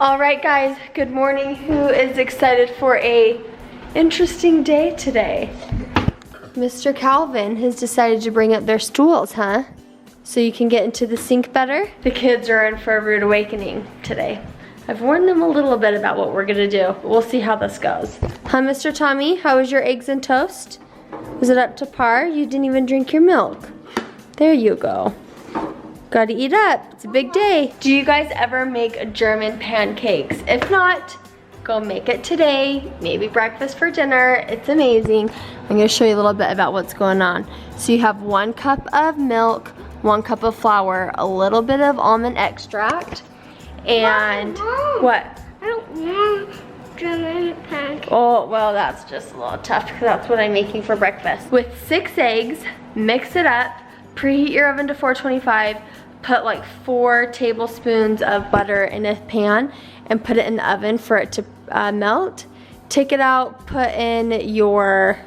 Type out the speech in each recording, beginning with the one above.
All right, guys, good morning. Who is excited for a interesting day today? Mr. Calvin has decided to bring up their stools, huh? So you can get into the sink better? The kids are in for a rude awakening today. I've warned them a little bit about what we're gonna do. We'll see how this goes. Huh, Mr. Tommy? How was your eggs and toast? Was it up to par? You didn't even drink your milk. There you go. Gotta eat up. It's a big day. Do you guys ever make German pancakes? If not, go make it today. Maybe breakfast for dinner. It's amazing. I'm gonna show you a little bit about what's going on. So you have 1 cup of milk, 1 cup of flour, a little bit of almond extract, and what? I don't want German pancakes. Oh, well, that's just a little tough because that's what I'm making for breakfast. With 6 eggs, mix it up, preheat your oven to 425, put like 4 tablespoons of butter in a pan and put it in the oven for it to melt. Take it out, put in your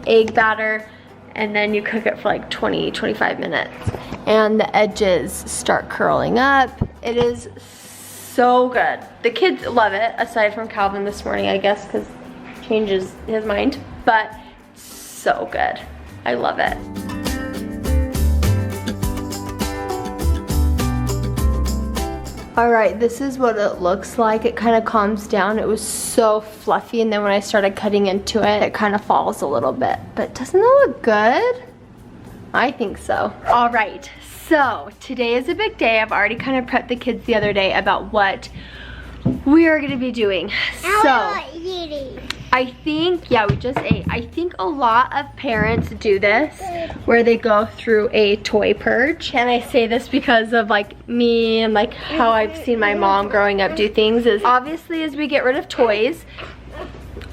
egg batter, and then you cook it for like 20-25 minutes. And the edges start curling up. It is so good. The kids love it, aside from Calvin this morning, I guess, because changes his mind, but so good. I love it. All right, this is what it looks like. It kind of calms down. It was so fluffy, and then when I started cutting into it, it kind of falls a little bit. But doesn't that look good? I think so. All right, so today is a big day. I've already kind of prepped the kids the other day about what we are gonna be doing. So, I think, yeah, we just ate. I think a lot of parents do this where they go through a toy purge. And I say this because of like me and like how I've seen my mom growing up do things is obviously as we get rid of toys,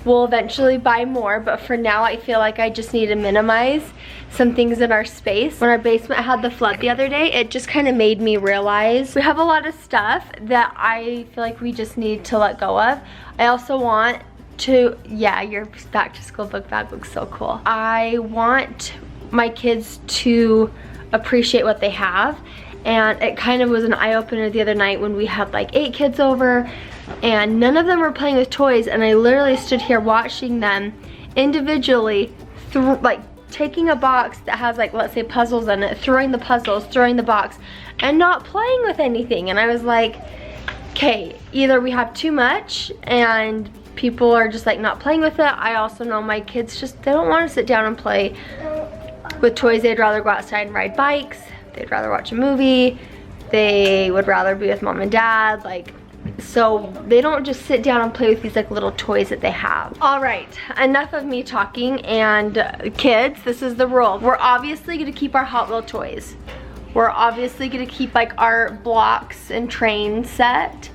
we'll eventually buy more, but for now I feel like I just need to minimize some things in our space. When our basement had the flood the other day, it just kind of made me realize we have a lot of stuff that I feel like we just need to let go of. I also want to, yeah, your back to school book bag looks so cool. I want my kids to appreciate what they have, and it kind of was an eye-opener the other night when we had like 8 kids over and none of them were playing with toys, and I literally stood here watching them individually like taking a box that has like, let's say, puzzles in it, throwing the puzzles, throwing the box, and not playing with anything. And I was like, okay, either we have too much and people are just like not playing with it. I also know my kids just, they don't want to sit down and play with toys. They'd rather go outside and ride bikes. They'd rather watch a movie. They would rather be with mom and dad. Like, so they don't just sit down and play with these like little toys that they have. All right, enough of me talking. And kids, this is the rule. We're obviously gonna keep our Hot Wheel toys. We're obviously gonna keep like our blocks and train set,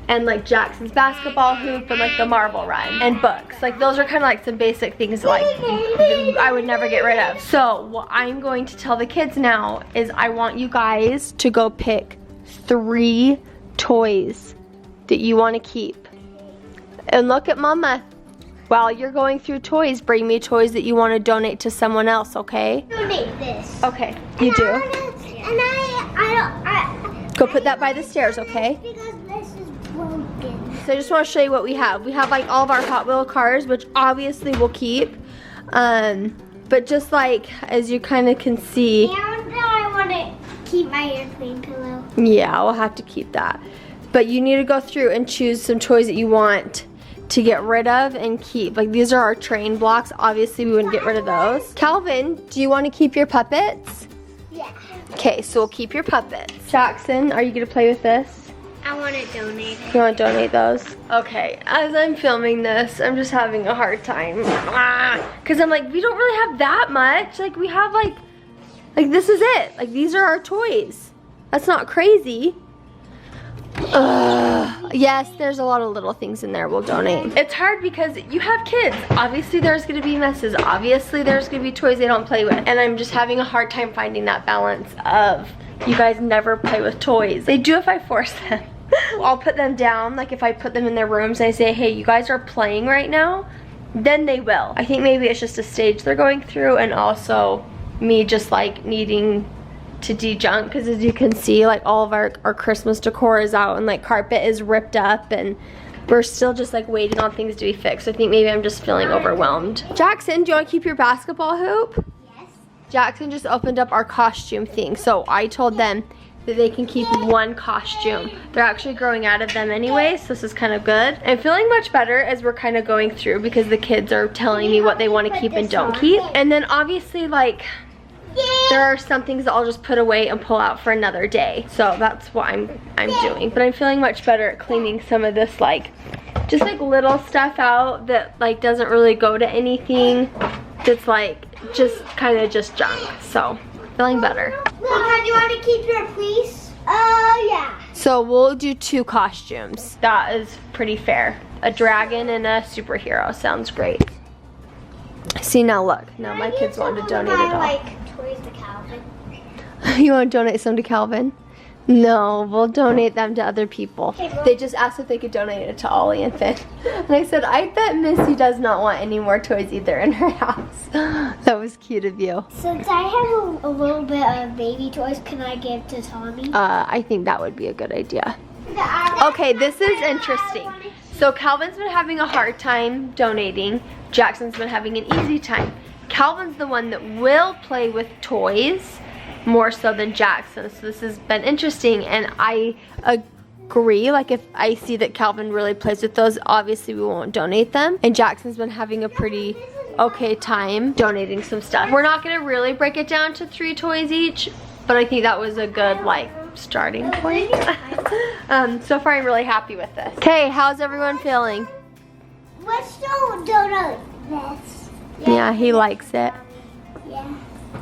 and like Jackson's basketball hoop, and like the marble run, and books. Like those are kind of like some basic things that, like I would never get rid of. So what I'm going to tell the kids now is I want you guys to go pick 3 toys that you want to keep. And look at mama. While you're going through toys, bring me toys that you want to donate to someone else, okay? Donate this. Okay, you do. Go put that by the stairs, okay? Because this is broken. So I just want to show you what we have. We have like all of our Hot Wheel cars, which obviously we'll keep. But just like, as you kind of can see. And I want to keep my airplane pillow. Yeah, we'll have to keep that. But you need to go through and choose some toys that you want to get rid of and keep. Like these are our train blocks. Obviously we wouldn't get rid of those. Calvin, do you want to keep your puppets? Yeah. Okay, so we'll keep your puppets. Jackson, are you gonna play with this? I want to donate it. You want to donate those? Okay, as I'm filming this, I'm just having a hard time. Because I'm like, we don't really have that much. Like we have like this is it. Like these are our toys. That's not crazy. Yes, there's a lot of little things in there we'll donate. It's hard because you have kids. Obviously there's gonna be messes. Obviously there's gonna be toys they don't play with. And I'm just having a hard time finding that balance of you guys never play with toys. They do if I force them. I'll put them down, like if I put them in their rooms and I say, hey, you guys are playing right now, then they will. I think maybe it's just a stage they're going through, and also me just like needing to de-junk because as you can see, like all of our Christmas decor is out and like carpet is ripped up and we're still just like waiting on things to be fixed. I think maybe I'm just feeling overwhelmed. Jackson, do you want to keep your basketball hoop? Yes. Jackson just opened up our costume thing, so I told them that they can keep one costume. They're actually growing out of them anyway, so this is kind of good. I'm feeling much better as we're kind of going through because the kids are telling me what they want to keep and don't keep. And then obviously like there are some things that I'll just put away and pull out for another day. So that's what I'm doing. But I'm feeling much better at cleaning some of this like just like little stuff out that like doesn't really go to anything, that's like just kind of just junk. So feeling better. Mom, do you want to keep your fleece? Yeah. So we'll do 2 costumes. That is pretty fair. A dragon and a superhero. Sounds great. See, now look. Now my kids want to donate it all. Like toys to Calvin. You want to donate some to Calvin? No, we'll donate them to other people. They just asked if they could donate it to Ollie and Finn. And I said, I bet Missy does not want any more toys either in her house. That was cute of you. Since I have a little bit of baby toys, can I give to Tommy? I think that would be a good idea. Okay, this is interesting. So Calvin's been having a hard time donating. Jackson's been having an easy time. Calvin's the one that will play with toys more so than Jackson. So this has been interesting, and I agree. Like if I see that Calvin really plays with those, obviously we won't donate them. And Jackson's been having a pretty okay time donating some stuff. We're not gonna really break it down to 3 toys each, but I think that was a good like starting point. So far I'm really happy with this. Okay, how's everyone feeling? Let's donate this. Yeah, he likes it. Yeah.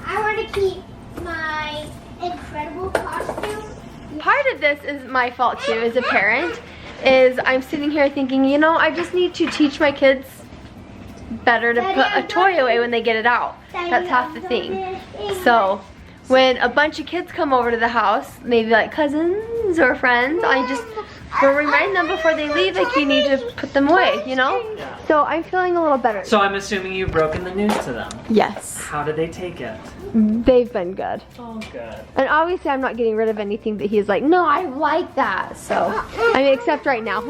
I want to keep my incredible costume. Part of this is my fault too as a parent, is I'm sitting here thinking, you know, I just need to teach my kids better to put a toy away when they get it out. That's half the thing. So when a bunch of kids come over to the house, maybe like cousins or friends, I just will remind them before they leave, like you need to put them away, you know? Yeah. So I'm feeling a little better. So I'm assuming you've broken the news to them. Yes. How did they take it? They've been good. Oh, good. And obviously I'm not getting rid of anything that he's like, no, I like that. So, I mean, except right now.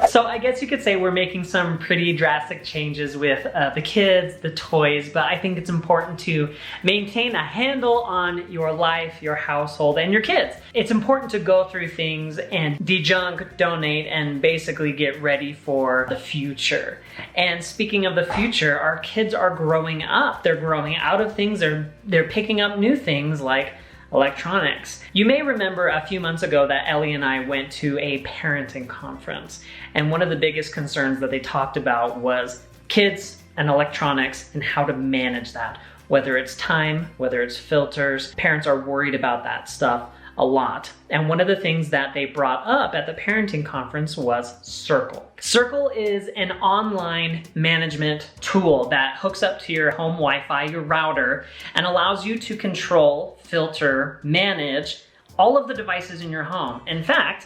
So I guess you could say we're making some pretty drastic changes with the kids, the toys, but I think it's important to maintain a handle on your life, your household, and your kids. It's important to go through things and de-junk, donate, and basically get ready for the future. And speaking of the future, our kids are growing up. They're growing out of things. They're picking up new things like electronics. You may remember a few months ago that Ellie and I went to a parenting conference, and one of the biggest concerns that they talked about was kids and electronics and how to manage that. Whether it's time, whether it's filters, parents are worried about that stuff a lot. And one of the things that they brought up at the parenting conference was Circle. Circle is an online management tool that hooks up to your home Wi-Fi, your router, and allows you to control, filter, manage all of the devices in your home. In fact,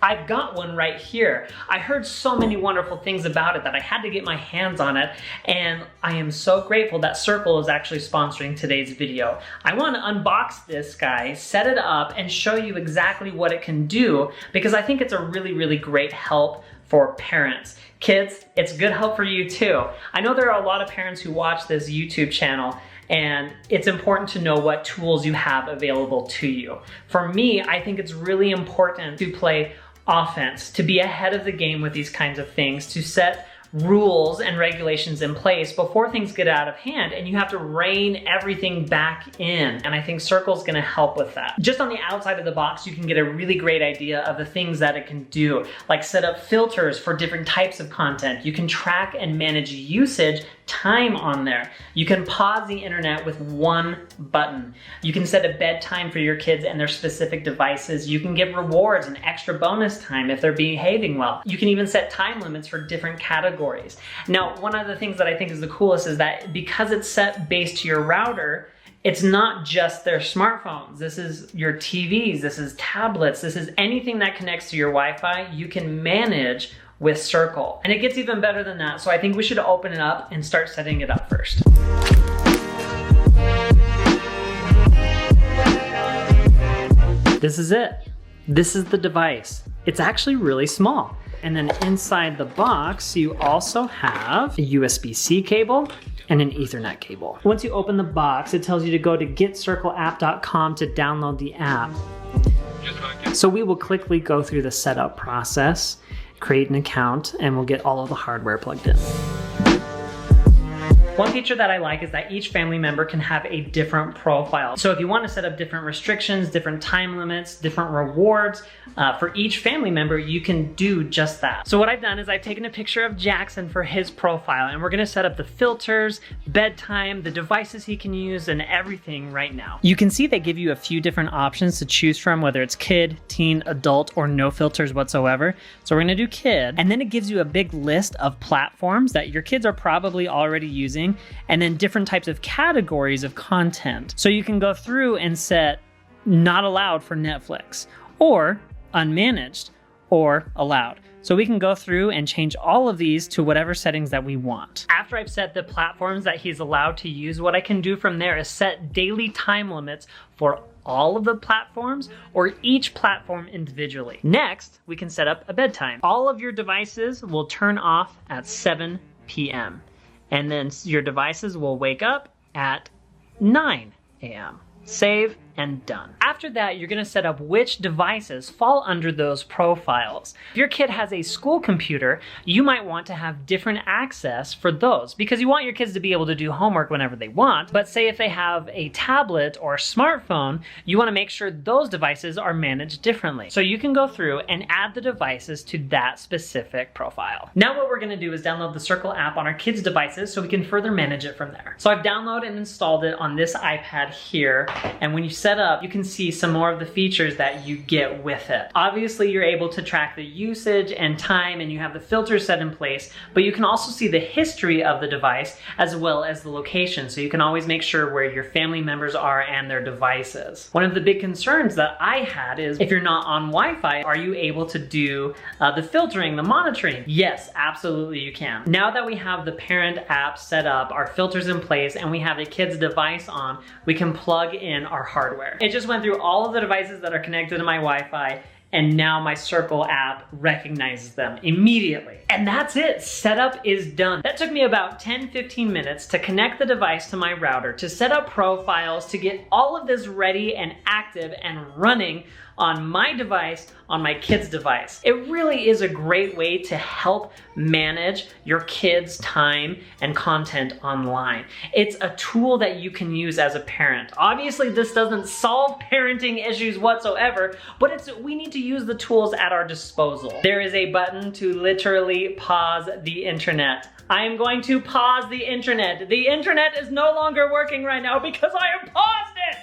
I've got one right here. I heard so many wonderful things about it that I had to get my hands on it, and I am so grateful that Circle is actually sponsoring today's video. I want to unbox this guy, set it up, and show you exactly what it can do, because I think it's a really, really great help for parents. Kids, it's good help for you too. I know there are a lot of parents who watch this YouTube channel, and it's important to know what tools you have available to you. For me, I think it's really important to play offense, to be ahead of the game with these kinds of things, to set rules and regulations in place before things get out of hand, and you have to rein everything back in. And I think Circle's gonna help with that. Just on the outside of the box, you can get a really great idea of the things that it can do, like set up filters for different types of content. You can track and manage usage time on there. You can pause the internet with one button. You can set a bedtime for your kids and their specific devices. You can give rewards and extra bonus time if they're behaving well. You can even set time limits for different categories. Now, one of the things that I think is the coolest is that because it's set based to your router, it's not just their smartphones. This is your TVs, this is tablets, this is anything that connects to your Wi-Fi, you can manage with Circle. And it gets even better than that, so I think we should open it up and start setting it up first. This is it. This is the device. It's actually really small. And then inside the box, you also have a USB-C cable and an Ethernet cable. Once you open the box, it tells you to go to getcircleapp.com to download the app. So we will quickly go through the setup process, create an account, and we'll get all of the hardware plugged in. One feature that I like is that each family member can have a different profile. So if you want to set up different restrictions, different time limits, different rewards for each family member, you can do just that. So what I've done is I've taken a picture of Jackson for his profile, and we're going to set up the filters, bedtime, the devices he can use, and everything right now. You can see they give you a few different options to choose from, whether it's kid, teen, adult, or no filters whatsoever. So we're going to do kid, and then it gives you a big list of platforms that your kids are probably already using, and then different types of categories of content. So you can go through and set not allowed for Netflix, or unmanaged, or allowed. So we can go through and change all of these to whatever settings that we want. After I've set the platforms that he's allowed to use, what I can do from there is set daily time limits for all of the platforms or each platform individually. Next, we can set up a bedtime. All of your devices will turn off at 7 p.m. and then your devices will wake up at 9 a.m. Save and done. After that, you're gonna set up which devices fall under those profiles. If your kid has a school computer, you might want to have different access for those because you want your kids to be able to do homework whenever they want. But say if they have a tablet or a smartphone, you wanna make sure those devices are managed differently. So you can go through and add the devices to that specific profile. Now what we're gonna do is download the Circle app on our kids' devices so we can further manage it from there. So I've downloaded and installed it on this iPad here, and when you set up, you can see some more of the features that you get with it. Obviously, you're able to track the usage and time, and you have the filters set in place, but you can also see the history of the device as well as the location, so you can always make sure where your family members are and their devices. One of the big concerns that I had is if you're not on Wi-Fi, are you able to do the filtering, the monitoring? Yes, absolutely you can. Now that we have the parent app set up, our filters in place, and we have a kid's device on, we can plug in our hardware. It just went through all of the devices that are connected to my Wi-Fi, and now my Circle app recognizes them immediately. And that's it, setup is done. That took me about 10-15 minutes to connect the device to my router, to set up profiles, to get all of this ready and active and running on my device, on my kid's device. It really is a great way to help manage your kids' time and content online. It's a tool that you can use as a parent. Obviously, this doesn't solve parenting issues whatsoever, but we need to use the tools at our disposal. There is a button to literally pause the internet. I am going to pause the internet. The internet is no longer working right now because I have paused it!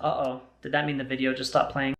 Uh-oh, did that mean the video just stopped playing?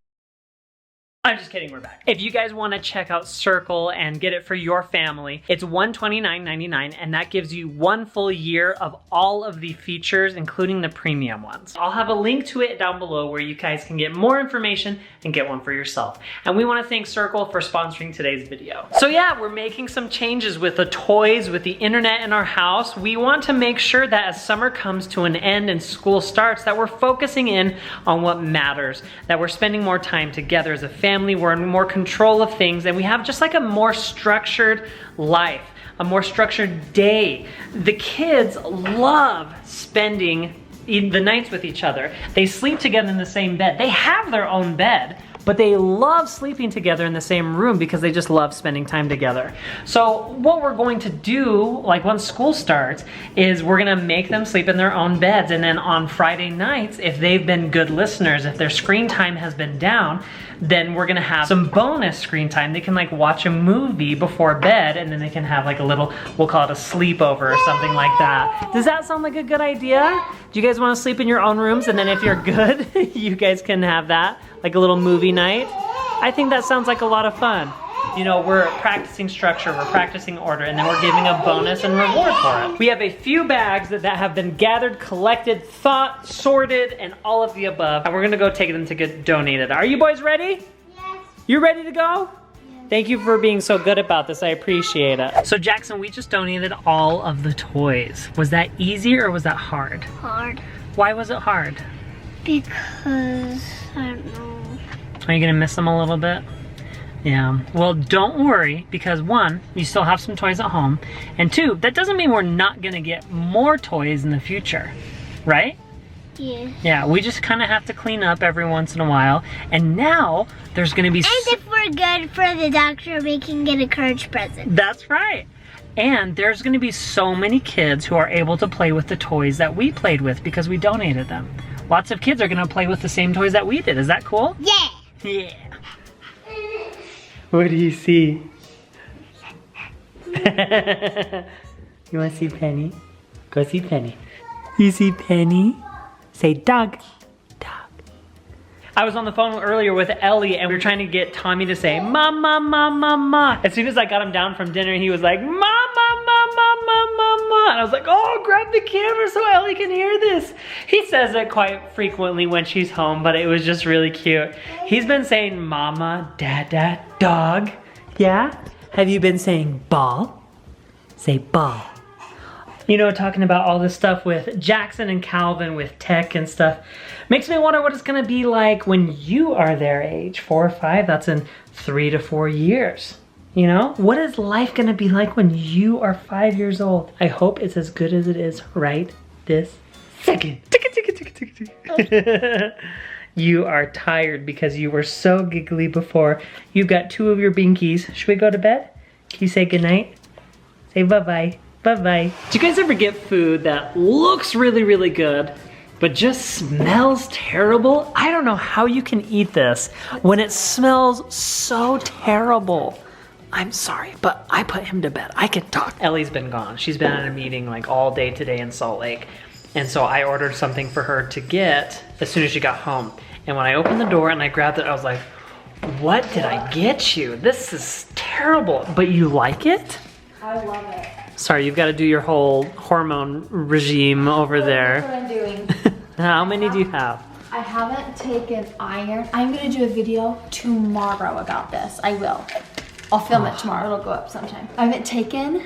I'm just kidding, we're back. If you guys want to check out Circle and get it for your family, it's $129.99, and that gives you 1 full year of all of the features, including the premium ones. I'll have a link to it down below where you guys can get more information and get one for yourself. And we want to thank Circle for sponsoring today's video. So yeah, we're making some changes with the toys, with the internet in our house. We want to make sure that as summer comes to an end and school starts, that we're focusing in on what matters, that we're spending more time together as a family, we're in more control of things, and we have just like a more structured life, a more structured day. The kids love spending the nights with each other. They sleep together in the same bed. They have their own bed, but they love sleeping together in the same room because they just love spending time together. So what we're going to do, like once school starts, is we're gonna make them sleep in their own beds, and then on Friday nights, if they've been good listeners, if their screen time has been down, then we're gonna have some bonus screen time. They can like watch a movie before bed, and then they can have like a little, we'll call it a sleepover or something like that. Does that sound like a good idea? Do you guys wanna sleep in your own rooms, and then if you're good, you guys can have that, like a little movie night? I think that sounds like a lot of fun. You know, we're practicing structure, we're practicing order, and then we're giving a bonus and reward for it. We have a few bags that have been gathered, collected, thought, sorted, and all of the above. And we're gonna go take them to get donated. Are you boys ready? Yes. You ready to go? Yes. Thank you for being so good about this, I appreciate it. So Jackson, we just donated all of the toys. Was that easy or was that hard? Hard. Why was it hard? Because, I don't know. Are you gonna miss them a little bit? Yeah, well, don't worry, because one, you still have some toys at home, and two, that doesn't mean we're not gonna get more toys in the future, right? Yeah. Yeah, we just kind of have to clean up every once in a while, and now there's gonna be... And if we're good for the doctor, we can get a courage present. That's right. And there's gonna be so many kids who are able to play with the toys that we played with because we donated them. Lots of kids are gonna play with the same toys that we did. Is that cool? Yeah. Yeah. What do you see? You wanna see Penny? Go see Penny. You see Penny? Say dog. Dog. I was on the phone earlier with Ellie and we were trying to get Tommy to say mama, mama, mama. As soon as I got him down from dinner, he was like mama, mama, mama, mama. And I was like, oh, grab the camera so Ellie can hear this. He says it quite frequently when she's home, but it was just really cute. He's been saying mama, dada, dog. Yeah? Have you been saying ball? Say ball. You know, talking about all this stuff with Jackson and Calvin with tech and stuff makes me wonder what it's gonna be like when you are their age, 4 or 5, that's in 3 to 4 years. You know, what is life gonna be like when you are 5 years old? I hope it's as good as it is right this second. You are tired because you were so giggly before. You've got 2 of your binkies. Should we go to bed? Can you say goodnight? Say bye-bye. Bye-bye. Do you guys ever get food that looks really, really good, but just smells terrible? I don't know how you can eat this when it smells so terrible. I'm sorry, but I put him to bed. I can talk. Ellie's been gone. She's been at a meeting like all day today in Salt Lake. And so I ordered something for her to get as soon as she got home. And when I opened the door and I grabbed it, I was like, what did I get you? This is terrible. But you like it? I love it. Sorry, you've got to do your whole hormone regime over there. That's what I'm doing. How many do you have? I haven't taken iron. I'm gonna do a video tomorrow about this. I will. I'll film it tomorrow. It'll go up sometime. I haven't taken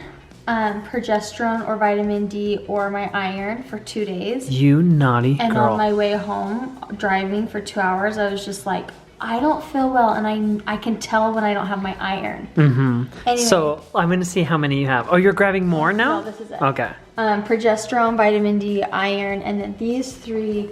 progesterone or vitamin D or my iron for 2 days. You naughty And girl. on my way home, driving for 2 hours, I was just like, I don't feel well, and I can tell when I don't have my iron. Mm-hmm. Anyway. So I'm gonna see how many you have. Oh, you're grabbing more now? No, this is it. Okay. Progesterone, vitamin D, iron, and then these 3.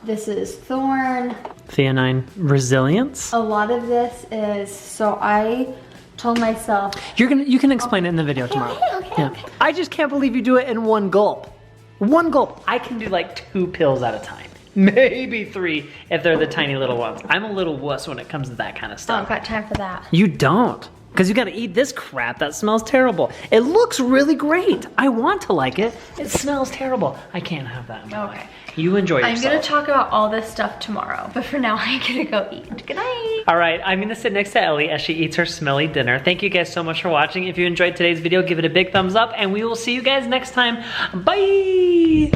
This is thorn. Theanine resilience. A lot of this is, so I told myself. You can explain it in the video tomorrow. Okay. I just can't believe you do it in one gulp. One gulp. I can do like 2 pills at a time. Maybe 3 if they're the tiny little ones. I'm a little wuss when it comes to that kind of I stuff. don't got time for that. You don't. Because you gotta eat this crap that smells terrible. It looks really great. I want to like it. It smells terrible. I can't have that in my life. You enjoy yourself. I'm gonna talk about all this stuff tomorrow, but for now I'm gonna go eat. Good night. All right, I'm gonna sit next to Ellie as she eats her smelly dinner. Thank you guys so much for watching. If you enjoyed today's video, give it a big thumbs up, and we will see you guys next time. Bye!